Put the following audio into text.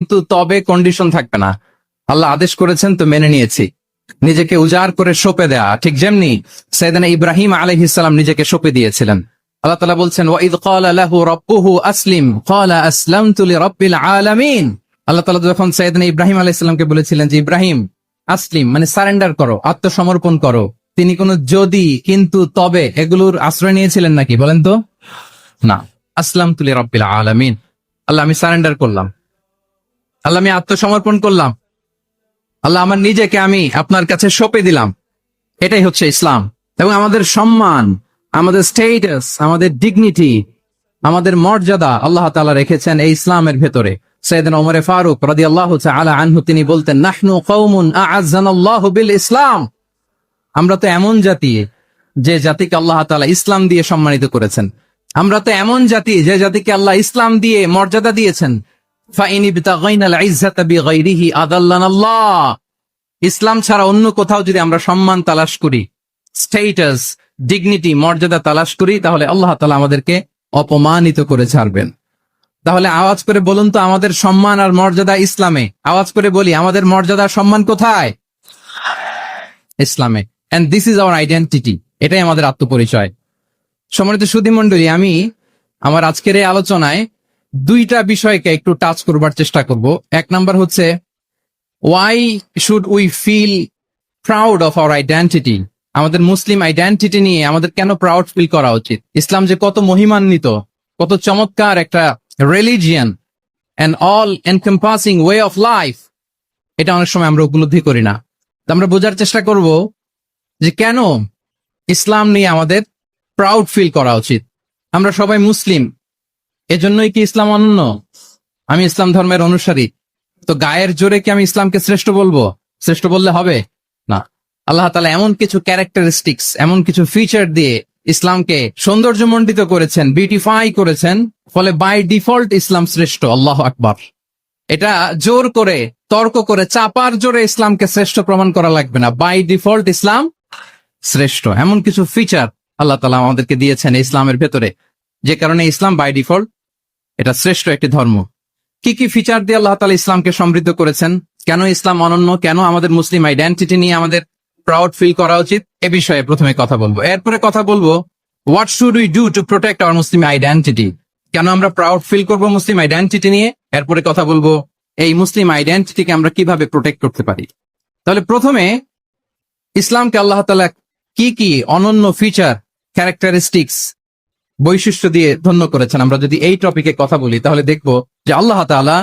কিন্তু তবে কন্ডিশন থাকবে না। আল্লাহ আদেশ করেছেন তো মেনে নিয়েছি। নিজেকে উজাড় করে সঁপে দেয়া, ঠিক যেমনি সাইয়েদনা ইব্রাহিম আলাইহিস সালাম নিজেকে সঁপে দিয়েছিলেন। আল্লাহ তাআলা বলছেন ওয়াইদ ক্বালা লাহু রাব্বুহু আসলিম ক্বালা আসলামতু লিরাব্বিল আলামিন। আল্লাহ তাআলা যখন সাইয়েদনা ইব্রাহিম আলাইহিস সালামকে বলেছিলেন যে ইব্রাহিম আসলিম মানে সারেন্ডার করো, আত্মসমর্পণ করো, তিনি কোন যদি, কিন্তু, তবে এগুলোর আশ্রয় নিয়েছিলেন নাকি বলেন তো? না। আসলামতু লিরাব্বিল আলামিন, আল্লাহ আমি সারেন্ডার করলাম, আল্লাহ আমি আত্মসমর্পণ করলাম, আল্লাহ আমার নিজেকে আমি আপনার কাছে সঁপে দিলাম। এটাই হচ্ছে ইসলাম। এবং আমাদের সম্মান, আমাদের স্টেটাস, আমাদের ডিগনিটি, আমাদের মর্যাদা আল্লাহ তাআলা রেখেছেন এই ইসলামের ভেতরে। সাইয়েদনা ওমর ফারুক রাদিয়াল্লাহু তাআলা আনহু তিনি বলতেন নাহনু কওমুন আ'আজ্জানাল্লাহু বিল ইসলাম। আমরা তো এমন জাতি যে জাতিকে আল্লাহ তাআলা ইসলাম দিয়ে সম্মানিত করেছেন। আমরা তো এমন জাতি যে জাতিকে আল্লাহ ইসলাম দিয়ে মর্যাদা দিয়েছেন। ফাইন ইবতাগাইনাল ইজ্জাতা বিগাইরিহি আদাল্লানাল্লাহ। ইসলাম ছাড়া অন্য কোথাও যদি আমরা সম্মান তালাশ করি, স্টেটাস, ডিগনিটি, মর্যাদা তালাশ করি, তাহলে আল্লাহ তাআলা আমাদেরকে অপমানিত করে ছাড়বেন। তাহলে আওয়াজ করে বলুন তো আমাদের সম্মান আর মর্যাদা ইসলামে। আওয়াজ করে বলি আমাদের মর্যাদা সম্মান কোথায়? ইসলামে। And this is our identity. এটাই আমাদের আত্মপরিচয়। সম্মানিত সুধী মণ্ডলী, আমি আমার আজকের এই আলোচনায় দুইটা বিষয়কে একটু টাচ করবার চেষ্টা করব। এক নাম্বার হচ্ছে why should we feel proud of our identity. আমাদের মুসলিম আইডেন্টিটি নিয়ে আমাদের কেন প্রাউড ফিল করা উচিত? ইসলাম যে কত মহিমান্বিত, কত চমৎকার একটা religion and all encompassing way of life, এটা অনেক সময় আমরা উপলব্ধি করি না। তো আমরা বোঝার চেষ্টা করব যে কেন ইসলাম নিয়ে আমাদের প্রাউড ফিল করা উচিত। আমরা সবাই মুসলিম, এজন্যই কি ইসলাম অনন্য? আমি ইসলাম ধর্মের অনুসারী, তো গায়ের জোরে কি আমি ইসলামকে শ্রেষ্ঠ বলবো? শ্রেষ্ঠ বললে হবে না। আল্লাহ তাআলা এমন কিছু ক্যারেক্টারিস্টিক্স, এমন কিছু ফিচার দিয়ে ইসলামকে সৌন্দর্যমণ্ডিত করেছেন, বিউটিফাই করেছেন, ফলে বাই ডিফল্ট ইসলাম শ্রেষ্ঠ। আল্লাহু আকবার। এটা জোর করে, তর্ক করে, চাপার জোরে ইসলামকে শ্রেষ্ঠ প্রমাণ করা লাগবে না। বাই ডিফল্ট ইসলাম শ্রেষ্ঠ। এমন কিছু ফিচার আল্লাহ তাআলা আমাদেরকে দিয়েছেন ইসলামের ভেতরে, যে কারণে ইসলাম বাই ডিফল্ট এটা শ্রেষ্ঠ একটি ধর্ম। কি কি ফিচার দিয়ে আল্লাহ তাআলা ইসলামকে সমৃদ্ধ করেছেন? কেন ইসলাম অনন্য? কেন আমাদের মুসলিম আইডেন্টিটি নিয়ে আমাদের প্রাউড ফিল করা উচিত? এ বিষয়ে প্রথমে কথা বলবো। এরপরে কথা বলবো what should we do to protect our Muslim identity. কেন আমরা প্রাউড ফিল করবো মুসলিম আইডেন্টিটি নিয়ে? এরপরে কথা বলবো এই মুসলিম আইডেন্টিটিকে আমরা কিভাবে প্রোটেক্ট করতে পারি। তাহলে প্রথমে ইসলামকে আল্লাহ তাআলা কি কি অনন্য ফিচার, ক্যারেক্টারিস্টিক্স, বৈশিষ্ট্য দিয়ে ধন্য করেছেন। আমরা যদি এই টপিকে কথা বলি তাহলে দেখবো যে আল্লাহ তাআলা